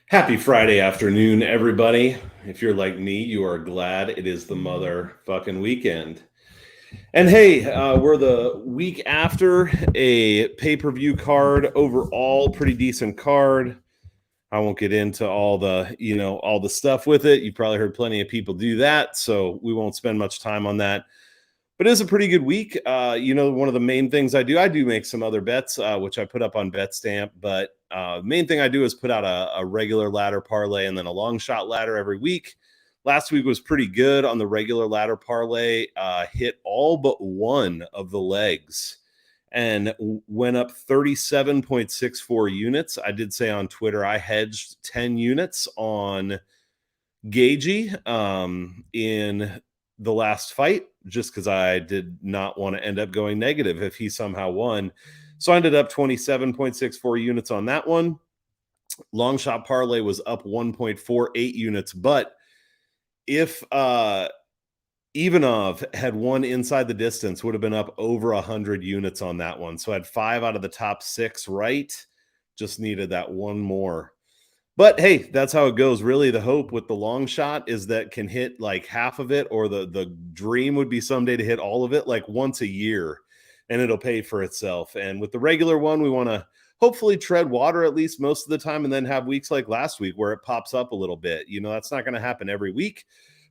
Happy Friday afternoon, everybody. If you're like me, you are glad it is the motherfucking weekend. And hey, we're the week after a pay-per-view card, overall pretty decent card. I won't get into all the stuff with it. You've probably heard plenty of people do that, so we won't spend much time on that. But it is a pretty good week. One of the main things I do make some other bets, which I put up on BetStamp. But main thing I do is put out a regular ladder parlay and then a long shot ladder every week. Last week was pretty good on the regular ladder parlay. Hit all but one of the legs and went up 37.64 units. I did say on Twitter I hedged 10 units on Gagey in the last fight, just because I did not want to end up going negative if he somehow won. So I ended up 27.64 units on that one. Long shot parlay was up 1.48 units, but if Ivanov had won inside the distance, would have been up over 100 units on that one. So I had 5 out of the top 6 right. Just needed that one more. But hey, that's how it goes. Really, the hope with the long shot is that can hit like half of it, or the dream would be someday to hit all of it like once a year, and it'll pay for itself. And with the regular one, we want to hopefully tread water at least most of the time, and then have weeks like last week where it pops up a little bit. That's not going to happen every week,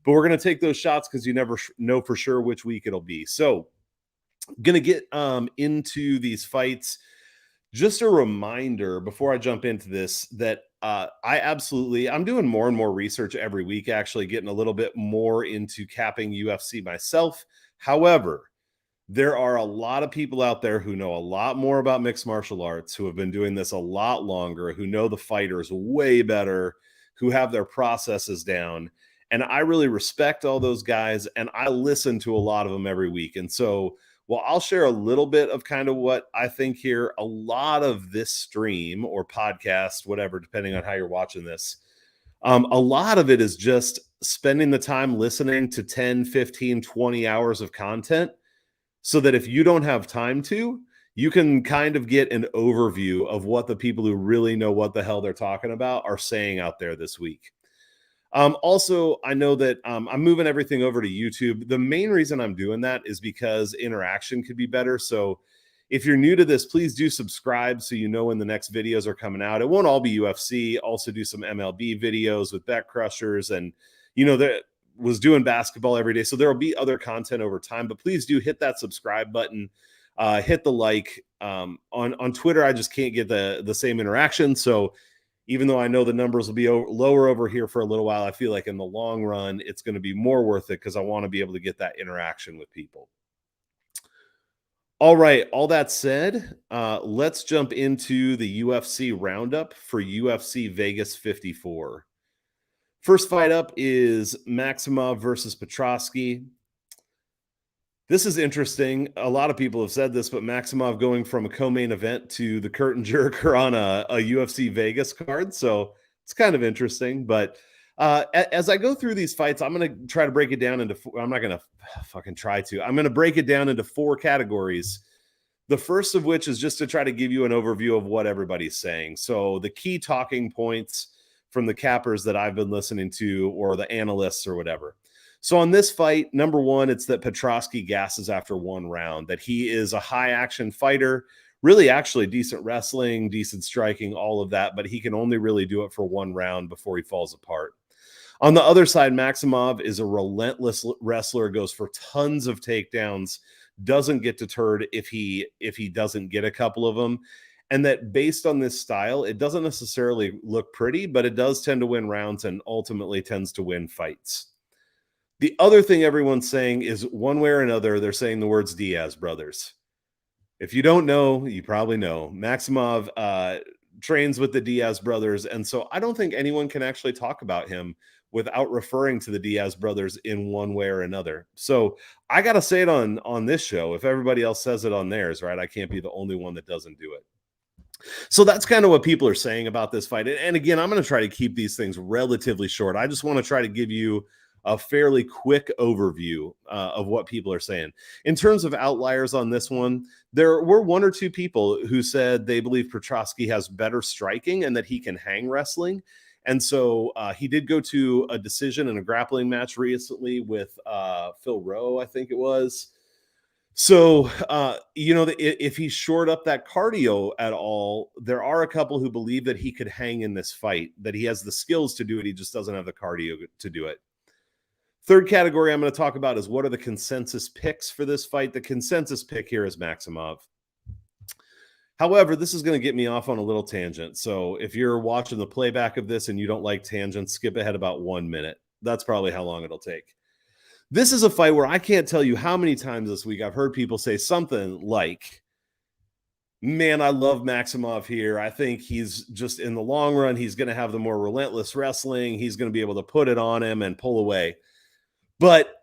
but we're going to take those shots because you never know for sure which week it'll be. So going to get into these fights. Just a reminder before I jump into this that I'm doing more and more research every week, actually getting a little bit more into capping UFC myself. However, there are a lot of people out there who know a lot more about mixed martial arts, who have been doing this a lot longer, who know the fighters way better, who have their processes down. And I really respect all those guys, and I listen to a lot of them every week. And so well, I'll share a little bit of kind of what I think here. A lot of this stream or podcast, whatever, depending on how you're watching this, a lot of it is just spending the time listening to 10, 15, 20 hours of content so that if you don't have time to, you can kind of get an overview of what the people who really know what the hell they're talking about are saying out there this week. Also, I know that I'm moving everything over to YouTube. The main reason I'm doing that is because interaction could be better. So if you're new to this, please do subscribe so you know when the next videos are coming out. It won't all be UFC. Also do some MLB videos with bet crushers, and that was doing basketball every day. So there will be other content over time, but please do hit that subscribe button, hit the like. On Twitter, I just can't get the same interaction. So even though I know the numbers will be lower over here for a little while, I feel like in the long run, it's going to be more worth it because I want to be able to get that interaction with people. All right. All that said, let's jump into the UFC Roundup for UFC Vegas 54. First fight up is Maximov versus Petrovsky. This is interesting. A lot of people have said this, but Maximov going from a co-main event to the curtain jerker on a UFC Vegas card. So it's kind of interesting. But as I go through these fights, I'm going to try to break it down into, I'm not going to fucking try to. I'm going to break it down into 4 categories. The first of which is just to try to give you an overview of what everybody's saying. So the key talking points from the cappers that I've been listening to, or the analysts or whatever. So on this fight, number one, it's that Petrovsky gasses after one round, that he is a high action fighter, really actually decent wrestling, decent striking, all of that, but he can only really do it for one round before he falls apart. On the other side, Maximov is a relentless wrestler, goes for tons of takedowns, doesn't get deterred if he doesn't get a couple of them. And that based on this style, it doesn't necessarily look pretty, but it does tend to win rounds and ultimately tends to win fights. The other thing everyone's saying is one way or another, they're saying the words Diaz brothers. If you don't know, you probably know. Maximov trains with the Diaz brothers, and so I don't think anyone can actually talk about him without referring to the Diaz brothers in one way or another. So I got to say it on this show. If everybody else says it on theirs, right? I can't be the only one that doesn't do it. So that's kind of what people are saying about this fight. And again, I'm going to try to keep these things relatively short. I just want to try to give you a fairly quick overview of what people are saying. In terms of outliers on this one, there were 1 or 2 people who said they believe Petrovsky has better striking and that he can hang wrestling. And so he did go to a decision in a grappling match recently with Phil Rowe, I think it was. So, if he shored up that cardio at all, there are a couple who believe that he could hang in this fight, that he has the skills to do it. He just doesn't have the cardio to do it. Third category I'm going to talk about is what are the consensus picks for this fight. The consensus pick here is Maximov. However, this is going to get me off on a little tangent. So if you're watching the playback of this and you don't like tangents, skip ahead about 1 minute. That's probably how long it'll take. This is a fight where I can't tell you how many times this week I've heard people say something like, man, I love Maximov here. I think he's just in the long run, he's going to have the more relentless wrestling. He's going to be able to put it on him and pull away. But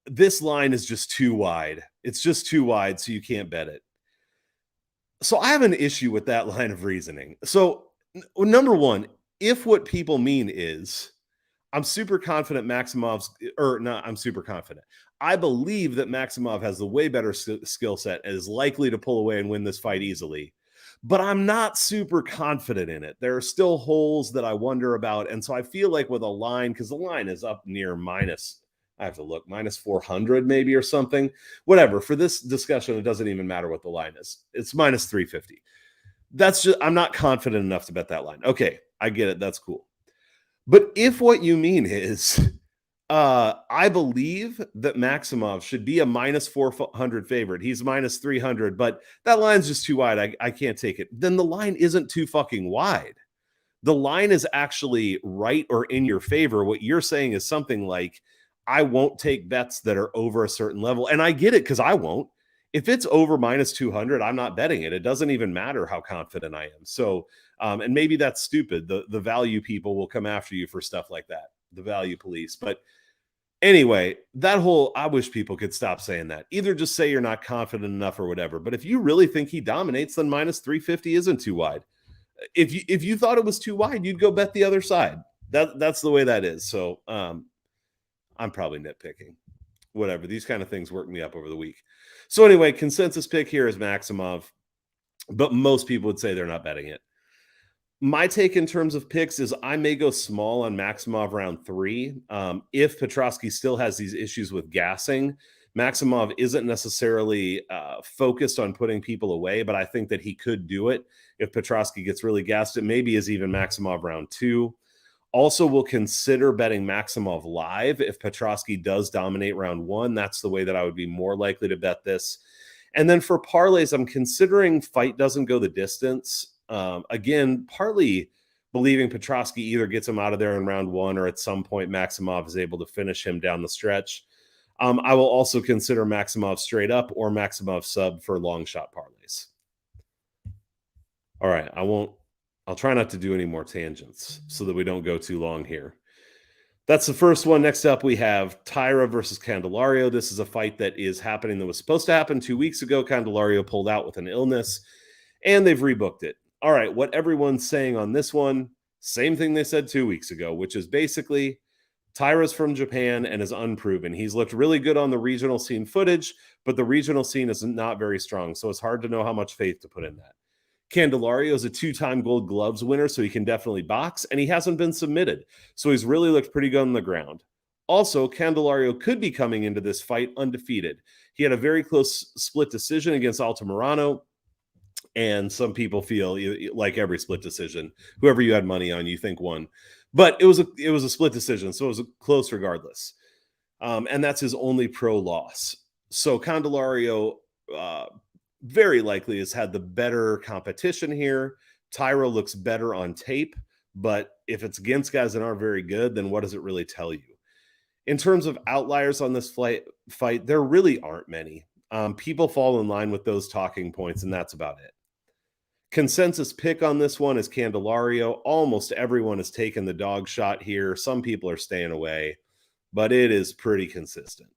this line is just too wide. It's just too wide, so you can't bet it. So I have an issue with that line of reasoning. So number one, if what people mean is, I'm super confident I'm super confident. I believe that Maximov has the way better skill set and is likely to pull away and win this fight easily. But I'm not super confident in it. There are still holes that I wonder about. And so I feel like with a line, because the line is up near minus 400 maybe or something. Whatever. For this discussion, it doesn't even matter what the line is. It's minus 350. I'm not confident enough to bet that line. Okay, I get it. That's cool. But if what you mean is, I believe that Maximov should be a minus 400 favorite. He's minus 300, but that line's just too wide. I can't take it. Then the line isn't too fucking wide. The line is actually right or in your favor. What you're saying is something like, I won't take bets that are over a certain level. And I get it because I won't. If it's over minus 200, I'm not betting it. It doesn't even matter how confident I am. So, and maybe that's stupid. The value people will come after you for stuff like that. The value police. But anyway, I wish people could stop saying that. Either just say you're not confident enough or whatever. But if you really think he dominates, then minus 350 isn't too wide. If you thought it was too wide, you'd go bet the other side. That's the way that is. So I'm probably nitpicking. Whatever. These kind of things work me up over the week. So anyway, consensus pick here is Maximov, but most people would say they're not betting it. My take in terms of picks is I may go small on Maximov round 3. If Petrovsky still has these issues with gassing, Maximov isn't necessarily focused on putting people away, but I think that he could do it if Petrovsky gets really gassed. It maybe is even Maximov round 2. Also, we'll consider betting Maximov live if Petrovsky does dominate round 1. That's the way that I would be more likely to bet this. And then for parlays, I'm considering fight doesn't go the distance. Again, partly believing Petrovsky either gets him out of there in round 1 or at some point Maximov is able to finish him down the stretch. I will also consider Maximov straight up or Maximov sub for long shot parlays. All right, I'll try not to do any more tangents so that we don't go too long here. That's the first one. Next up, we have Tyra versus Candelario. This is a fight that is happening that was supposed to happen 2 weeks ago. Candelario pulled out with an illness, and they've rebooked it. All right, what everyone's saying on this one, same thing they said 2 weeks ago, which is basically Tyra's from Japan and is unproven. He's looked really good on the regional scene footage, but the regional scene is not very strong, so it's hard to know how much faith to put in that. Candelario is a 2-time Gold Gloves winner, so he can definitely box, and he hasn't been submitted, so he's really looked pretty good on the ground. Also, Candelario could be coming into this fight undefeated. He had a very close split decision against Altamirano, and some people feel like every split decision, whoever you had money on, you think won. But it was a split decision, so it was close regardless. And that's his only pro loss. So Candelario very likely has had the better competition here. Tyra looks better on tape, but if it's against guys that aren't very good, then what does it really tell you? In terms of outliers on this fight, there really aren't many. People fall in line with those talking points, and that's about it. Consensus pick on this one is Candelario. Almost everyone has taken the dog shot here. Some people are staying away, but it is pretty consistent.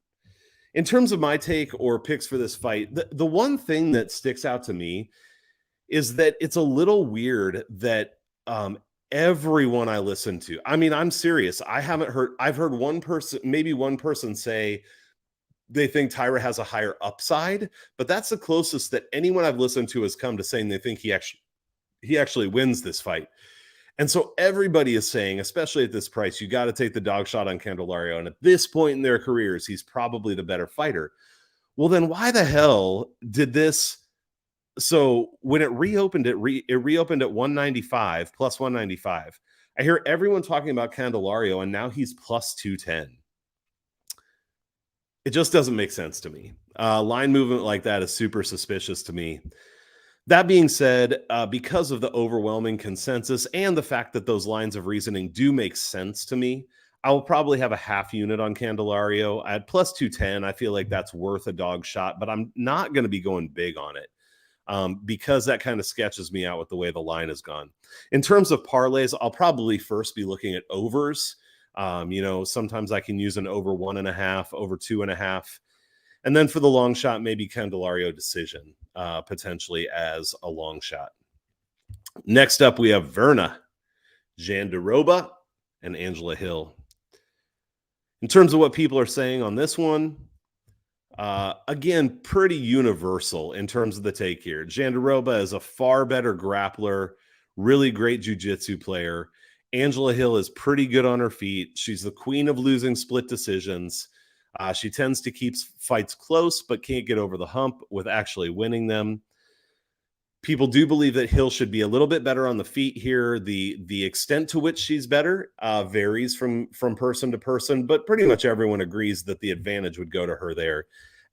In terms of my take or picks for this fight, the one thing that sticks out to me is that it's a little weird that everyone I listen to, I mean, I'm serious. I've heard one person say they think Tyra has a higher upside, but that's the closest that anyone I've listened to has come to saying they think he actually wins this fight. And so everybody is saying, especially at this price, you got to take the dog shot on Candelario. And at this point in their careers, he's probably the better fighter. Well, then why the hell did this? So when it reopened, it reopened at 195 plus 195. I hear everyone talking about Candelario, and now he's plus 210. It just doesn't make sense to me. Line movement like that is super suspicious to me. That being said, because of the overwhelming consensus and the fact that those lines of reasoning do make sense to me, I will probably have a half unit on Candelario at plus 210. I feel like that's worth a dog shot, but I'm not going to be going big on it because that kind of sketches me out with the way the line has gone. In terms of parlays, I'll probably first be looking at overs. Sometimes I can use an over 1.5, over 2.5. And then for the long shot, maybe Candelario decision, potentially as a long shot. Next up, we have Verna, Jandarova, and Angela Hill. In terms of what people are saying on this one, again, pretty universal in terms of the take here. Jandarova is a far better grappler, really great jiu-jitsu player. Angela Hill is pretty good on her feet. She's the queen of losing split decisions. She tends to keep fights close, but can't get over the hump with actually winning them. People do believe that Hill should be a little bit better on the feet here. The extent to which she's better varies from person to person, but pretty much everyone agrees that the advantage would go to her there.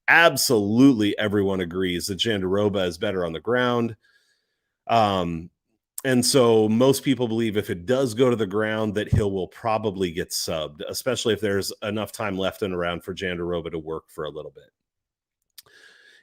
Absolutely everyone agrees that Jandarova is better on the ground. And so most people believe if it does go to the ground that Hill will probably get subbed, especially if there's enough time left in the round for Jandarova to work for a little bit.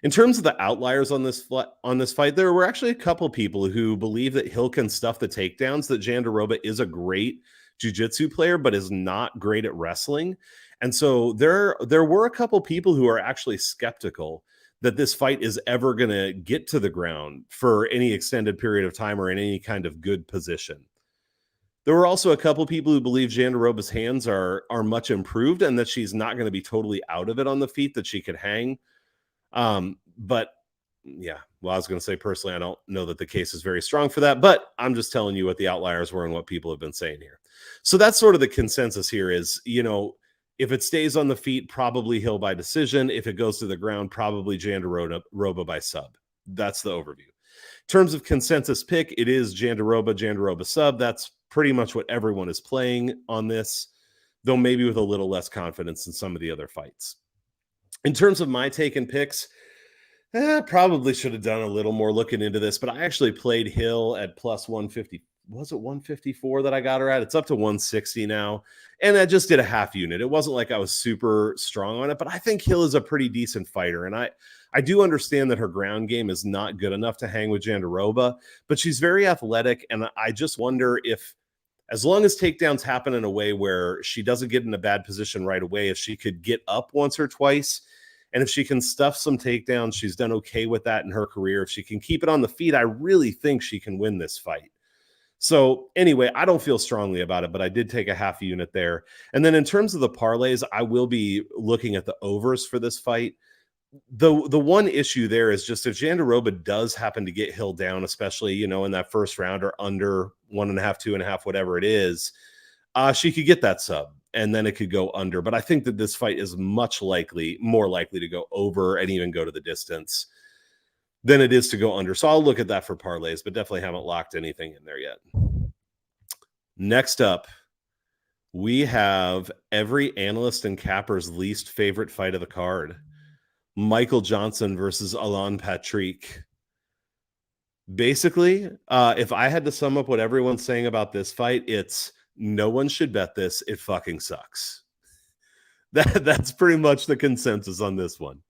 In terms of the outliers on this fight, there were actually a couple people who believe that Hill can stuff the takedowns, that Jandarova is a great jiu-jitsu player, but is not great at wrestling. And so there were a couple people who are actually skeptical that this fight is ever going to get to the ground for any extended period of time or in any kind of good position. There were also a couple people who believe Jandarova's hands are much improved and that she's not going to be totally out of it on the feet, that she could hang. But yeah, well, I was going to say personally, I don't know that the case is very strong for that, but I'm just telling you what the outliers were and what people have been saying here. So that's sort of the consensus here is, if it stays on the feet, probably Hill by decision. If it goes to the ground, probably Jandarova by sub. That's the overview. In terms of consensus pick, it is Jandarova sub. That's pretty much what everyone is playing on this, though maybe with a little less confidence in some of the other fights. In terms of my take and picks, probably should have done a little more looking into this, but I actually played Hill at plus 150. Was it 154 that I got her at? It's up to 160 now. And I just did a half unit. It wasn't like I was super strong on it, but I think Hill is a pretty decent fighter. And I do understand that her ground game is not good enough to hang with Jandarova, but she's very athletic. And I just wonder if, as long as takedowns happen in a way where she doesn't get in a bad position right away, if she could get up once or twice, and if she can stuff some takedowns, she's done okay with that in her career. If she can keep it on the feet, I really think she can win this fight. So anyway, I don't feel strongly about it, but I did take a half unit there. And then in terms of the parlays, I will be looking at the overs for this fight. The one issue there is just if Jandarova does happen to get Hill down, especially, in that first round or under 1.5, 2.5, whatever it is, she could get that sub and then it could go under. But I think that this fight is more likely to go over and even go to the distance than it is to go under. So I'll look at that for parlays, but definitely haven't locked anything in there yet. Next up, we have every analyst and capper's least favorite fight of the card. Michael Johnson versus Alan Patrick. Basically, if I had to sum up what everyone's saying about this fight, it's no one should bet this. It fucking sucks. That's pretty much the consensus on this one.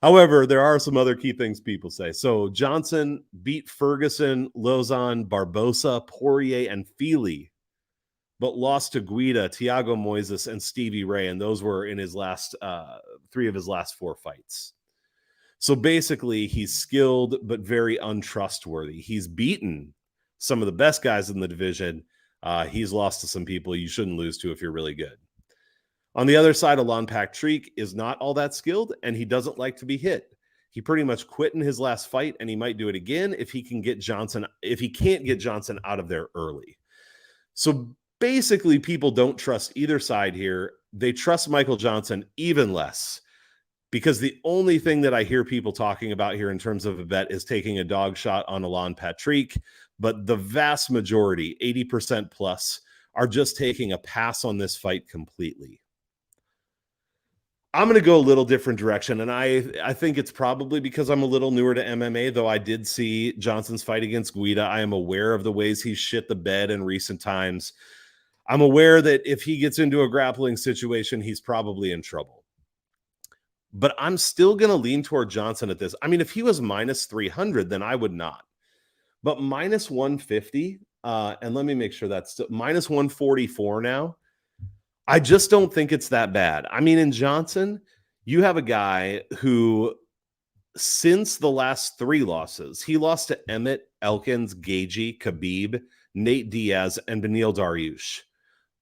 However, there are some other key things people say. So Johnson beat Ferguson, Lozon, Barbosa, Poirier, and Feely, but lost to Guida, Thiago Moises, and Stevie Ray, and those were in his last 3 of his last 4 fights. So basically, he's skilled but very untrustworthy. He's beaten some of the best guys in the division. He's lost to some people you shouldn't lose to if you're really good. On the other side, Alan Patrick is not all that skilled, and he doesn't like to be hit. He pretty much quit in his last fight, and he might do it again if he can't get Johnson out of there early. So basically, people don't trust either side here. They trust Michael Johnson even less, because the only thing that I hear people talking about here in terms of a bet is taking a dog shot on Alan Patrick. But the vast majority, 80% plus, are just taking a pass on this fight completely. I'm going to go a little different direction, and I think it's probably because I'm a little newer to MMA, though I did see Johnson's fight against Guida. I am aware of the ways he's shit the bed in recent times. I'm aware that if he gets into a grappling situation, he's probably in trouble. But I'm still going to lean toward Johnson at this. I mean, if he was minus 300, then I would not. But minus 150, and let me make sure that's still minus 144 now. I just don't think it's that bad. I mean, in Johnson, you have a guy who, since the last 3 losses, he lost to Emmett, Elkins, Gagey, Khabib, Nate Diaz, and Beneil Dariush.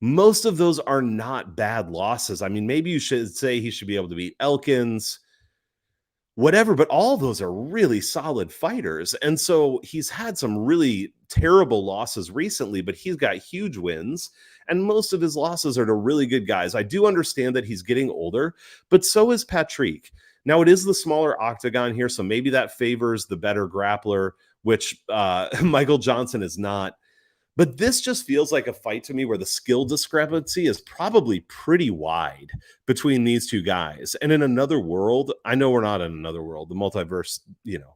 Most of those are not bad losses. I mean, maybe you should say he should be able to beat Elkins, whatever, but all of those are really solid fighters. And so he's had some really terrible losses recently, but he's got huge wins, and most of his losses are to really good guys. I do understand that he's getting older, but so is Patrick. Now, it is the smaller octagon here, so maybe that favors the better grappler, which Michael Johnson is not. But this just feels like a fight to me where the skill discrepancy is probably pretty wide between these two guys. And in another world, I know we're not in another world, the multiverse,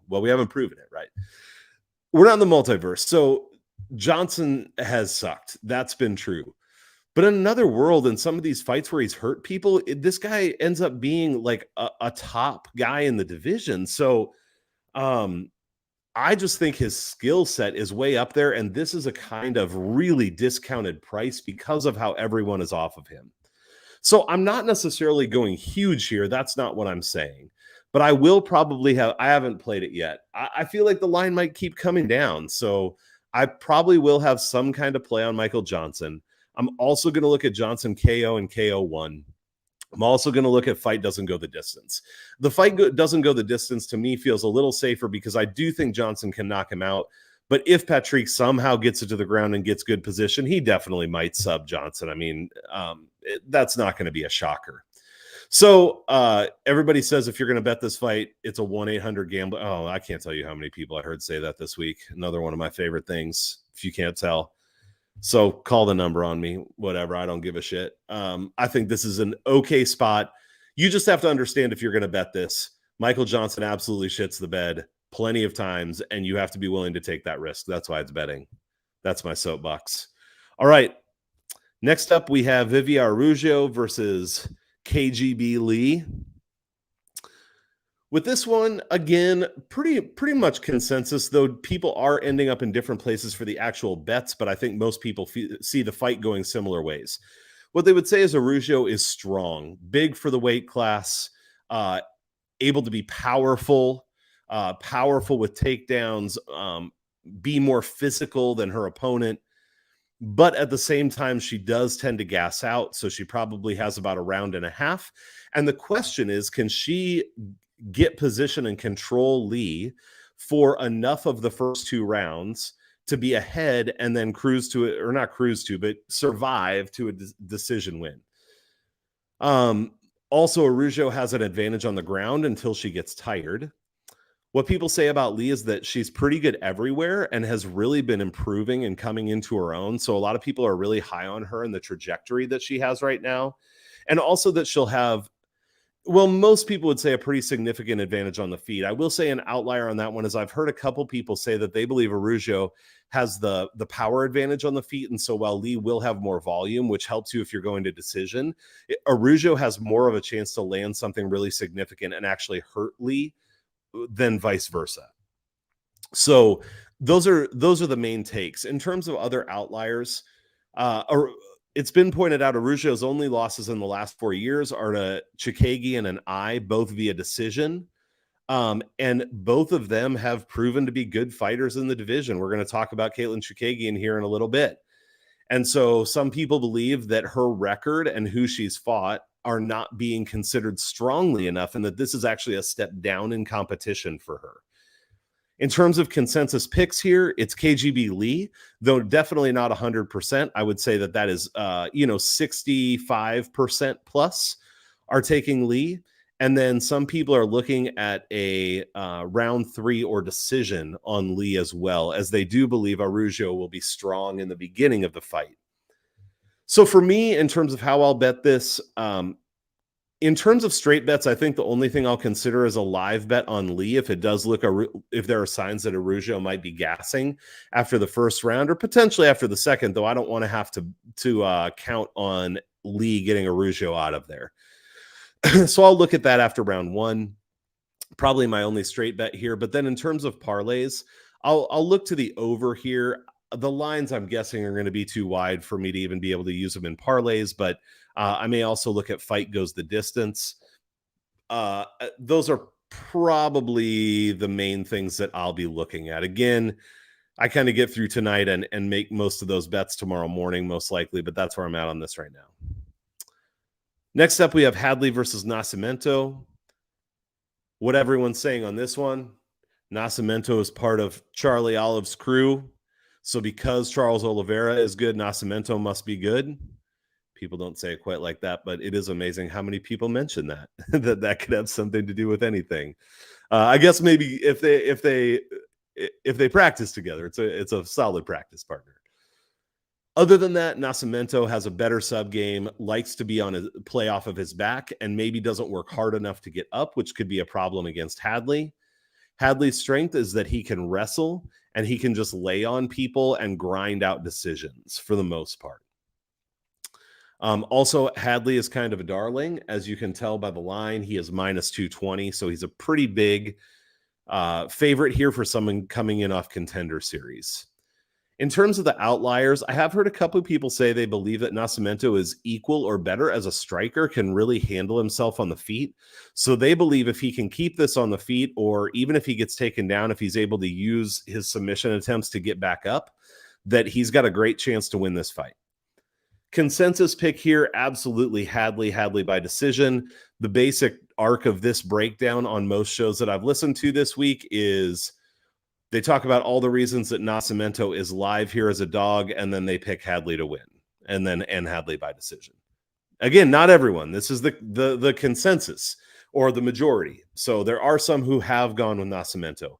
well, we haven't proven it, right? We're not in the multiverse. So Johnson has sucked. That's been true. But in another world, in some of these fights where he's hurt people, this guy ends up being like a top guy in the division. So, I just think his skill set is way up there, and this is a kind of really discounted price because of how everyone is off of him. So I'm not necessarily going huge here. That's not what I'm saying. But I will probably I haven't played it yet. I feel like the line might keep coming down. So I probably will have some kind of play on Michael Johnson. I'm also going to look at Johnson KO and KO1. I'm also going to look at fight doesn't go the distance. The fight doesn't go the distance to me feels a little safer because I do think Johnson can knock him out. But if Patrick somehow gets it to the ground and gets good position, he definitely might sub Johnson. I mean, that's not going to be a shocker. So everybody says if you're going to bet this fight, it's a 1-800 gambler. Oh, I can't tell you how many people I heard say that this week. Another one of my favorite things, if you can't tell. So call the number on me, whatever. I don't give a shit. I think this is an okay spot. You just have to understand if you're going to bet this, Michael Johnson absolutely shits the bed plenty of times, and you have to be willing to take that risk. That's why it's betting. That's my soapbox. All right. Next up, we have Vivier Ruggiero versus KGB Lee. With this one, again, pretty much consensus, though people are ending up in different places for the actual bets, but I think most people see the fight going similar ways. What they would say is Ruggiero is strong, big for the weight class, able to be powerful with takedowns, be more physical than her opponent. But at the same time, she does tend to gas out, so she probably has about a round and a half. And the question is, can she get position and control Lee for enough of the first 2 rounds to be ahead and then cruise to it, or not cruise to, but survive to a decision win? Also, Ruggiero has an advantage on the ground until she gets tired. What people say about Lee is that she's pretty good everywhere and has really been improving and coming into her own. So a lot of people are really high on her and the trajectory that she has right now. And also that she'll have, well, most people would say a pretty significant advantage on the feet. I will say an outlier on that one is I've heard a couple people say that they believe Ruggiero has the power advantage on the feet. And so while Lee will have more volume, which helps you if you're going to decision, Ruggiero has more of a chance to land something really significant and actually hurt Lee than vice versa. So those are the main takes. In terms of other outliers, it's been pointed out Ruggiero's only losses in the last 4 years are to Chikagian and I, both via decision. And both of them have proven to be good fighters in the division. We're going to talk about Caitlin Chikagian here in a little bit. And so some people believe that her record and who she's fought are not being considered strongly enough, and that this is actually a step down in competition for her. In terms of consensus picks here, it's KGB Lee, though definitely not 100%. I would say that is, 65% plus are taking Lee. And then some people are looking at a round 3 or decision on Lee as well, as they do believe Araujo will be strong in the beginning of the fight. So for me, in terms of how I'll bet this, in terms of straight bets, I think the only thing I'll consider is a live bet on Lee if it does look if there are signs that Araujo might be gassing after the first round or potentially after the second, though I don't want to have to count on Lee getting Araujo out of there. So I'll look at that after round 1. Probably my only straight bet here. But then in terms of parlays, I'll look to the over here. The lines, I'm guessing, are going to be too wide for me to even be able to use them in parlays, but I may also look at fight goes the distance. Those are probably the main things that I'll be looking at. Again, I kind of get through tonight and make most of those bets tomorrow morning, most likely, but that's where I'm at on this right now. Next up, we have Hadley versus Nacimento. What everyone's saying on this one, Nacimento is part of Charlie Olive's crew. So because Charles Oliveira is good, Nacimento must be good. People don't say it quite like that, but it is amazing how many people mention that that could have something to do with anything. I guess maybe if they practice together, it's a solid practice partner. Other than that, Nacimento has a better sub game, likes to be on a play off of his back, and maybe doesn't work hard enough to get up, which could be a problem against Hadley. Hadley's strength is that he can wrestle and he can just lay on people and grind out decisions for the most part. Also, Hadley is kind of a darling. As you can tell by the line, he is minus 220. So he's a pretty big favorite here for someone coming in off Contender Series. In terms of the outliers, I have heard a couple of people say they believe that Nacimento is equal or better as a striker, can really handle himself on the feet. So they believe if he can keep this on the feet, or even if he gets taken down, if he's able to use his submission attempts to get back up, that he's got a great chance to win this fight. Consensus pick here, absolutely Hadley by decision. The basic arc of this breakdown on most shows that I've listened to this week is they talk about all the reasons that Nacimento is live here as a dog, and then they pick Hadley to win, and then end Hadley by decision. Again, not everyone. This is the consensus or the majority. So there are some who have gone with Nacimento.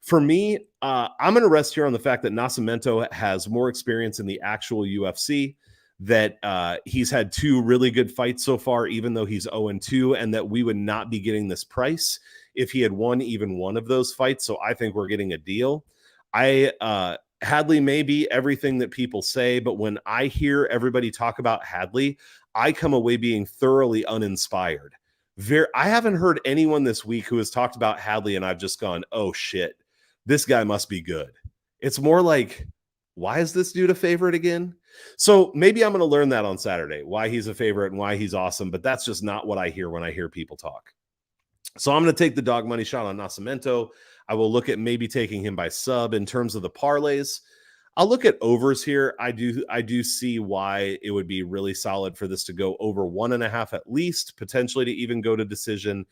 For me, I'm going to rest here on the fact that Nacimento has more experience in the actual UFC, that he's had 2 really good fights so far, even though he's 0-2, and that we would not be getting this price if he had won even one of those fights. So I think we're getting a deal. Hadley may be everything that people say, but when I hear everybody talk about Hadley, I come away being thoroughly uninspired. I haven't heard anyone this week who has talked about Hadley and I've just gone, oh shit, this guy must be good. It's more like, why is this dude a favorite again? So maybe I'm going to learn that on Saturday, why he's a favorite and why he's awesome, but that's just not what I hear when I hear people talk. So I'm going to take the dog money shot on Nacimento. I will look at maybe taking him by sub. In terms of the parlays, I'll look at overs here. I do see why it would be really solid for this to go over 1.5 at least, potentially to even go to decision.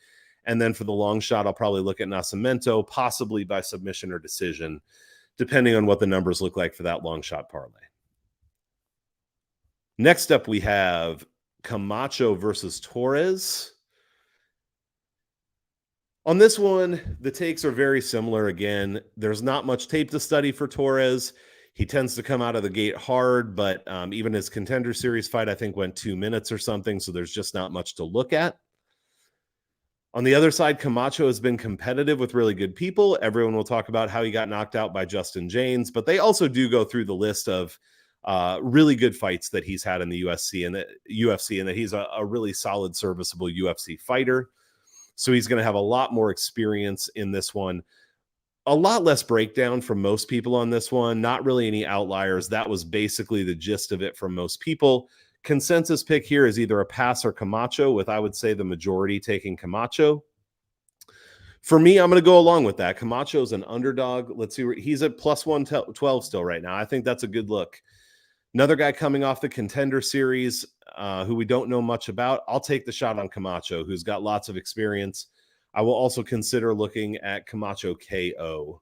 And then for the long shot, I'll probably look at Nacimento, possibly by submission or decision, depending on what the numbers look like for that long shot parlay. Next up, we have Camacho versus Torres. On this one, the takes are very similar. Again, there's not much tape to study for Torres. He tends to come out of the gate hard, but even his Contender Series fight, I think, went 2 minutes or something, so there's just not much to look at. On the other side, Camacho has been competitive with really good people. Everyone will talk about how he got knocked out by Justin James, but they also do go through the list of really good fights that he's had in the UFC, and that he's a really solid, serviceable UFC fighter. So he's going to have a lot more experience in this one. A lot less breakdown from most people on this one. Not really any outliers. That was basically the gist of it from most people. Consensus pick here is either a pass or Camacho, with I would say the majority taking Camacho. For me, I'm going to go along with that. Camacho's an underdog. Let's see. He's at plus 112 still right now. I think that's a good look. Another guy coming off the Contender Series who we don't know much about. I'll take the shot on Camacho, who's got lots of experience. I will also consider looking at Camacho KO.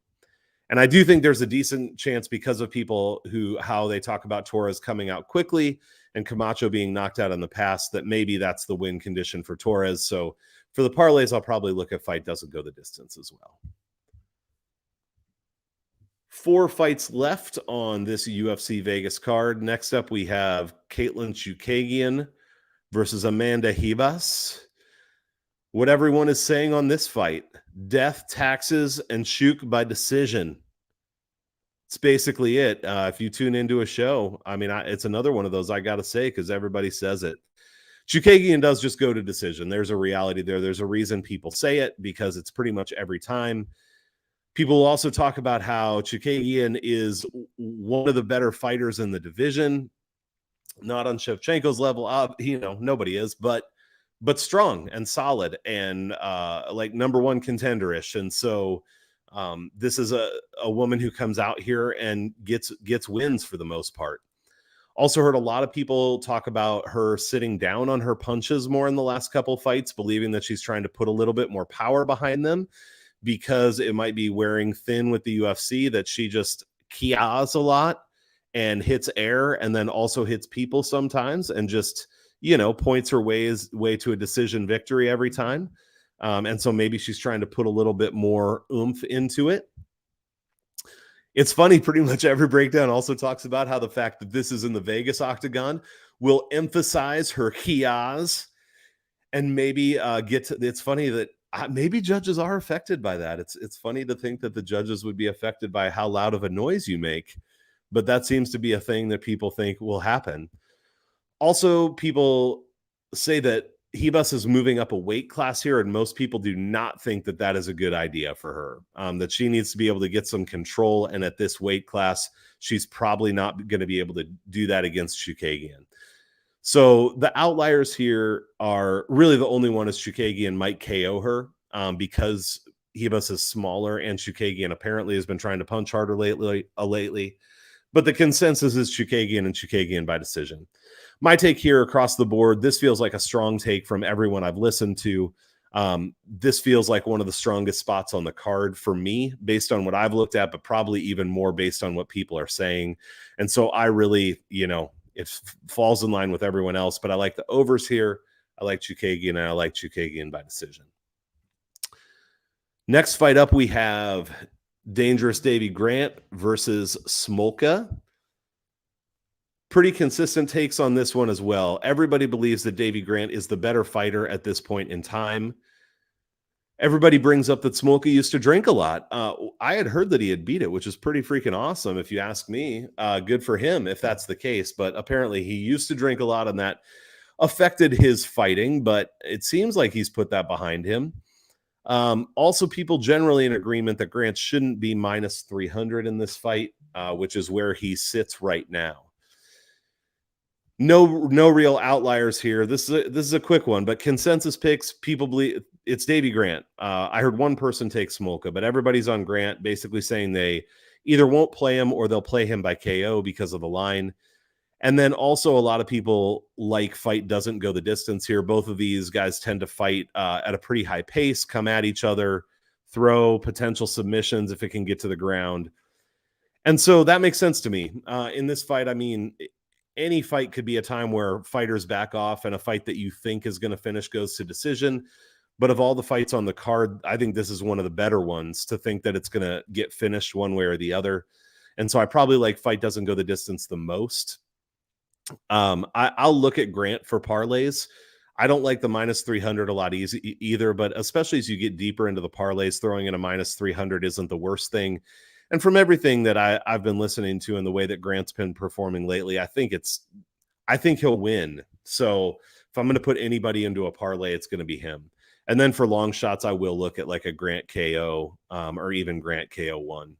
And I do think there's a decent chance because of people how they talk about Torres coming out quickly and Camacho being knocked out in the past, that maybe that's the win condition for Torres. So for the parlays, I'll probably look at fight doesn't go the distance as well. 4 fights left on this UFC Vegas card. Next up, we have Chikagian versus Amanda Hebas. What everyone is saying on this fight: death, taxes, and Chuk by decision. It's basically it. If you tune into a show, I mean, it's another one of those I got to say because everybody says it. Chikagian does just go to decision. There's a reality there. There's a reason people say it, because it's pretty much every time. People also talk about how Chikagian is one of the better fighters in the division. Not on Shevchenko's level, nobody is, but strong and solid and like number one contender-ish. And so this is a woman who comes out here and gets wins for the most part. Also heard a lot of people talk about her sitting down on her punches more in the last couple fights, believing that she's trying to put a little bit more power behind them, because it might be wearing thin with the UFC, that she just kias a lot and hits air and then also hits people sometimes and just, points her way to a decision victory every time. And so maybe she's trying to put a little bit more oomph into it. It's funny, pretty much every breakdown also talks about how the fact that this is in the Vegas octagon will emphasize her kias and maybe it's funny that maybe judges are affected by that. It's funny to think that the judges would be affected by how loud of a noise you make, but that seems to be a thing that people think will happen. Also, people say that Hebas is moving up a weight class here, and most people do not think that that is a good idea for her, that she needs to be able to get some control, and at this weight class, she's probably not going to be able to do that against Chikagian. So the outliers here are really the only one is Chikagian might KO her because Hebas is smaller and Chikagian apparently has been trying to punch harder lately. But the consensus is Chikagian and Chikagian by decision. My take here across the board, this feels like a strong take from everyone I've listened to. This feels like one of the strongest spots on the card for me based on what I've looked at, but probably even more based on what people are saying. And so I really, it falls in line with everyone else, but I like the overs here. I like Chikagian, and I like Chikagian by decision. Next fight up, we have Dangerous Davy Grant versus Smolka. Pretty consistent takes on this one as well. Everybody believes that Davy Grant is the better fighter at this point in time. Everybody brings up that Smolka used to drink a lot. I had heard that he had beat it, which is pretty freaking awesome if you ask me. Good for him if that's the case. But apparently he used to drink a lot, and that affected his fighting. But it seems like he's put that behind him. Also, people generally in agreement that Grant shouldn't be minus 300 in this fight, which is where he sits right now. No real outliers here. This is a quick one, but consensus picks, people believe it's Davy Grant. I heard one person take Smolka, but everybody's on Grant, basically saying they either won't play him or they'll play him by KO because of the line. And then also a lot of people like fight doesn't go the distance here. Both of these guys tend to fight at a pretty high pace, come at each other, throw potential submissions if it can get to the ground. And so that makes sense to me. In this fight, I mean, any fight could be a time where fighters back off and a fight that you think is going to finish goes to decision. But of all the fights on the card, I think this is one of the better ones to think that it's going to get finished one way or the other. And so I probably like fight doesn't go the distance the most. I'll look at Grant for parlays. I don't like the minus 300 a lot either, but especially as you get deeper into the parlays, throwing in a minus 300 isn't the worst thing. And from everything that I've been listening to and the way that Grant's been performing lately, I think he'll win. So if I'm going to put anybody into a parlay, it's going to be him. And then for long shots, I will look at like a Grant KO or even Grant KO1.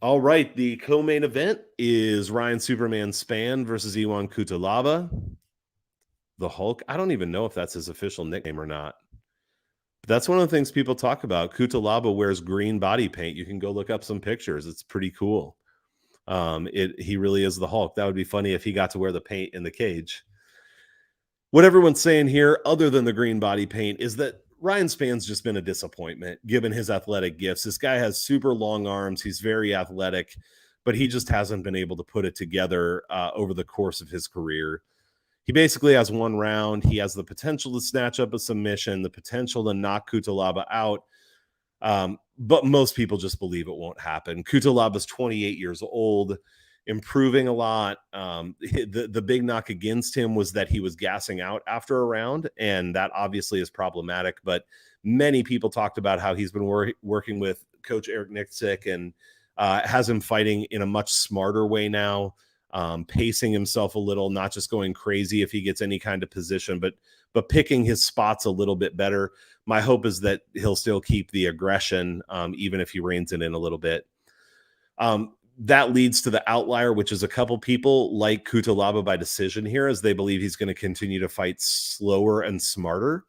All right, the co-main event is Ryan Superman Spann versus Iwan Kutilaba. The Hulk. I don't even know if that's his official nickname or not. But that's one of the things people talk about. Kutilaba wears green body paint. You can go look up some pictures. It's pretty cool. He really is the Hulk. That would be funny if he got to wear the paint in the cage. What everyone's saying here, other than the green body paint, is that Ryan Spann's just been a disappointment given his athletic gifts. This guy has super long arms. He's very athletic, but he just hasn't been able to put it together over the course of his career. He basically has one round. He has the potential to snatch up a submission, the potential to knock Kutilaba out. But most people just believe it won't happen. Kutilaba's 28 years old, improving a lot. The big knock against him was that he was gassing out after a round, and that obviously is problematic. But many people talked about how he's been working with Coach Eric Nixick and has him fighting in a much smarter way now, pacing himself a little, not just going crazy if he gets any kind of position, but picking his spots a little bit better. My hope is that he'll still keep the aggression, even if he reins it in a little bit. That leads to the outlier, which is a couple people like Kutilaba by decision here, as they believe he's going to continue to fight slower and smarter.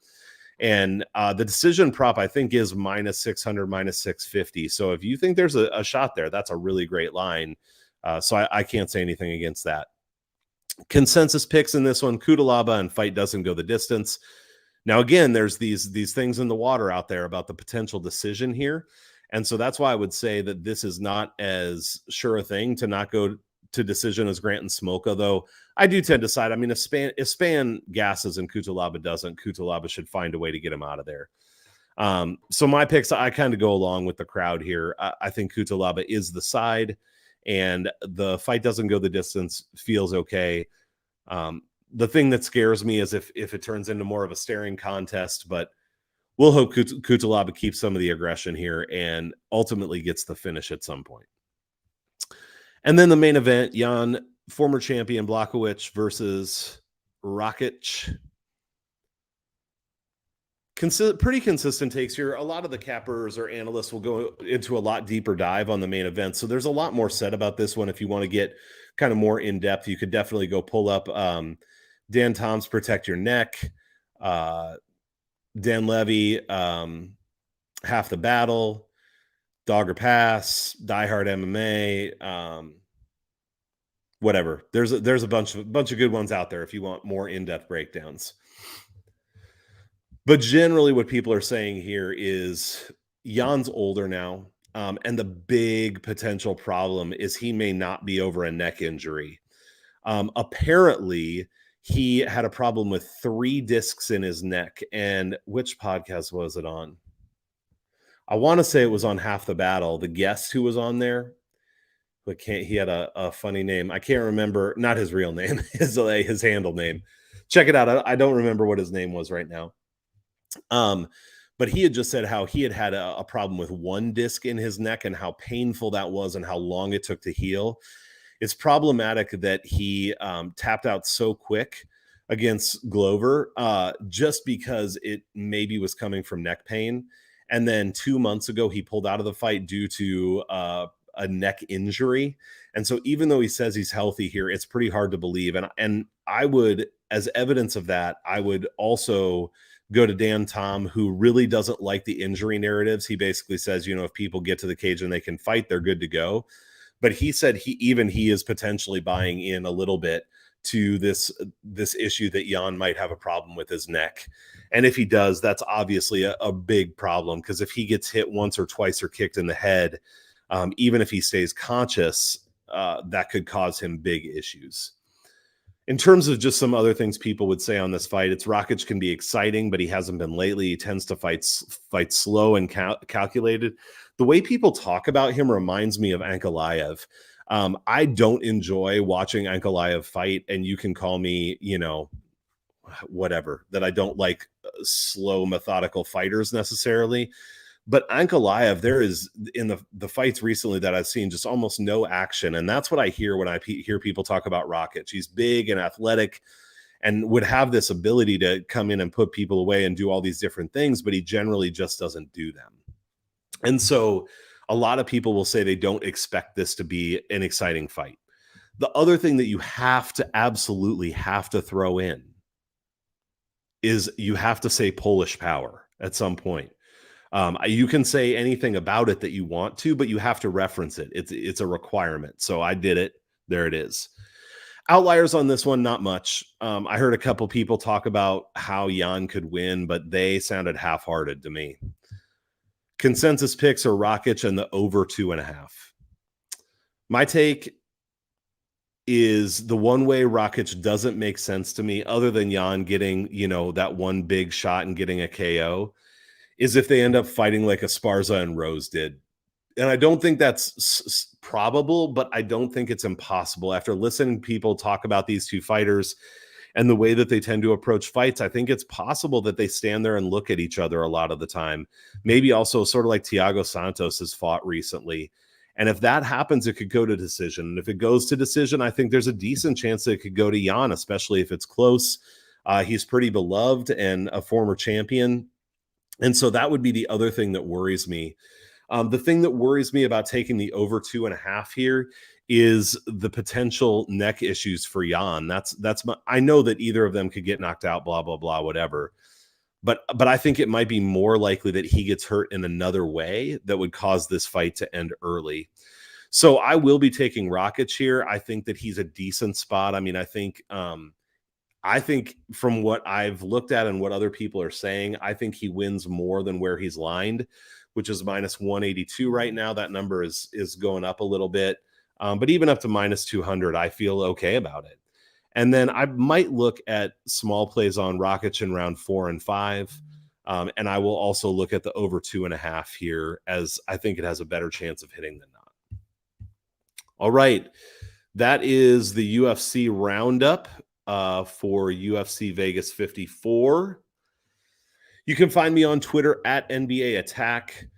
And the decision prop, I think, is minus 600, minus 650. So if you think there's a shot there, that's a really great line. So I can't say anything against that. Consensus picks in this one, Kutilaba and fight doesn't go the distance. Now, again, there's these things in the water out there about the potential decision here. And so that's why I would say that this is not as sure a thing to not go to decision as Grant and Smolka, though I do tend to side. I mean, if Spann gasses and Kutilaba doesn't, Kutilaba should find a way to get him out of there. So my picks, I kind of go along with the crowd here. I think Kutilaba is the side, and the fight doesn't go the distance, feels okay. The thing that scares me is if it turns into more of a staring contest, but we'll hope Kutilaba keeps some of the aggression here and ultimately gets the finish at some point. And then the main event, Jan, former champion Blockowicz versus Rakic. Pretty consistent takes here. A lot of the cappers or analysts will go into a lot deeper dive on the main event. So there's a lot more said about this one. If you want to get kind of more in depth, you could definitely go pull up Dan Tom's Protect Your Neck, Dan Levy, Half the Battle, Dogger Pass, Die Hard MMA, whatever. There's a bunch of good ones out there if you want more in-depth breakdowns. But generally what people are saying here is Jan's older now, and the big potential problem is he may not be over a neck injury. Apparently, he had a problem with 3 discs in his neck. And which podcast was it on? I want to say it was on Half the Battle. The guest who was on there, but he had a funny name. I can't remember, not his real name, his handle name. Check it out. I don't remember what his name was right now. But he had just said how he had a problem with 1 disc in his neck and how painful that was and how long it took to heal. It's problematic that he tapped out so quick against Glover just because it maybe was coming from neck pain. And then 2 months ago, he pulled out of the fight due to a neck injury. And so even though he says he's healthy here, it's pretty hard to believe. And I would, as evidence of that, I would also go to Dan Tom, who really doesn't like the injury narratives. He basically says, if people get to the cage and they can fight, they're good to go. But he said he is potentially buying in a little bit to this issue that Jan might have a problem with his neck. And if he does, that's obviously a big problem, because if he gets hit once or twice or kicked in the head, even if he stays conscious, that could cause him big issues. In terms of just some other things people would say on this fight, it's Rakic can be exciting, but he hasn't been lately. He tends to fight slow and calculated. The way people talk about him reminds me of Ankalaev. I don't enjoy watching Ankalaev fight, and you can call me, whatever, that I don't like slow, methodical fighters necessarily. But Ankalaev, there is, in the fights recently that I've seen, just almost no action. And that's what I hear when I hear people talk about Rakic. He's big and athletic and would have this ability to come in and put people away and do all these different things, but he generally just doesn't do them. And so a lot of people will say they don't expect this to be an exciting fight. The other thing that you absolutely have to throw in is you have to say Polish power at some point. You can say anything about it that you want to, but you have to reference it. It's a requirement. So I did it. There it is. Outliers on this one, not much. I heard a couple people talk about how Jan could win, but they sounded half-hearted to me. Consensus picks are Rakic and the over 2.5. My take is the one way Rakic doesn't make sense to me, other than Jan getting, that one big shot and getting a KO, is if they end up fighting like Esparza and Rose did. And I don't think that's probable, but I don't think it's impossible. After listening to people talk about these two fighters and the way that they tend to approach fights, I think it's possible that they stand there and look at each other a lot of the time. Maybe also sort of like Thiago Santos has fought recently. And if that happens, it could go to decision. And if it goes to decision, I think there's a decent chance that it could go to Jan, especially if it's close. He's pretty beloved and a former champion. And so that would be the other thing that worries me. The thing that worries me about taking the over 2.5 here is the potential neck issues for Jan. I know that either of them could get knocked out, blah, blah, blah, whatever. But I think it might be more likely that he gets hurt in another way that would cause this fight to end early. So I will be taking Rakic here. I think that he's a decent spot. I mean, I think from what I've looked at and what other people are saying, I think he wins more than where he's lined, which is minus 182 right now. That number is going up a little bit. But even up to minus 200, I feel okay about it. And then I might look at small plays on Rakic in round 4 and 5. And I will also look at the over 2.5 here, as I think it has a better chance of hitting than not. All right. That is the UFC Roundup for UFC Vegas 54. You can find me on Twitter at NBA Attack.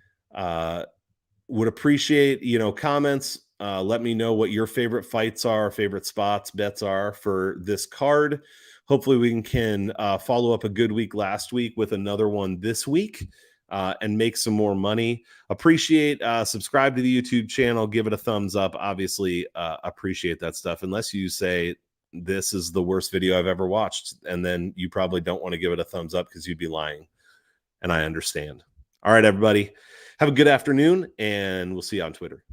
Would appreciate, comments. Let me know what your favorite fights are, favorite spots, bets are for this card. Hopefully we can follow up a good week last week with another one this week and make some more money. Appreciate, subscribe to the YouTube channel, give it a thumbs up. Obviously, appreciate that stuff, unless you say this is the worst video I've ever watched, and then you probably don't want to give it a thumbs up because you'd be lying. And I understand. All right, everybody. Have a good afternoon, and we'll see you on Twitter.